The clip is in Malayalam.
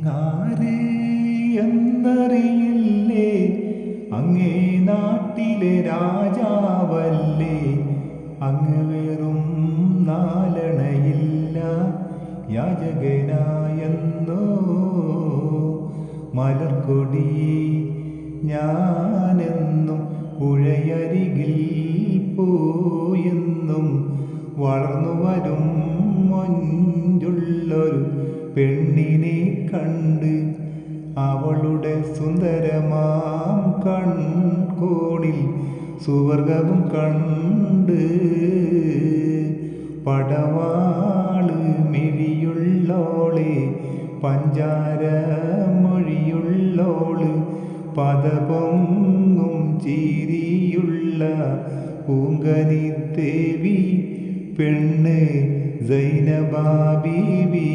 അങ്ങാര് എന്നറിയില്ലേ, അങ്ങേ നാട്ടിലെ രാജാവല്ലേ. അങ്ങ് വെറും നാലണയില്ല യാചകനായെന്നോ മലർക്കൊടി. ഞാനെന്നും പുഴയരികിൽ പോയെന്നും വളർന്നു വരും മൊഞ്ചുള്ളൊരു പെണ്ണിനെ കണ്ട്, അവളുടെ സുന്ദരമാം കൺകോണിൽ സുവർഗവും കണ്ട്. പടവാള് മിഴിയുള്ളോളെ, പഞ്ചാര മൊഴിയുള്ളോള്, പദപൊങ്ങും ചിരിയുള്ള പൂങ്കനിത്തേവി, പെണ്ണ് സൈനബാ ബീവി.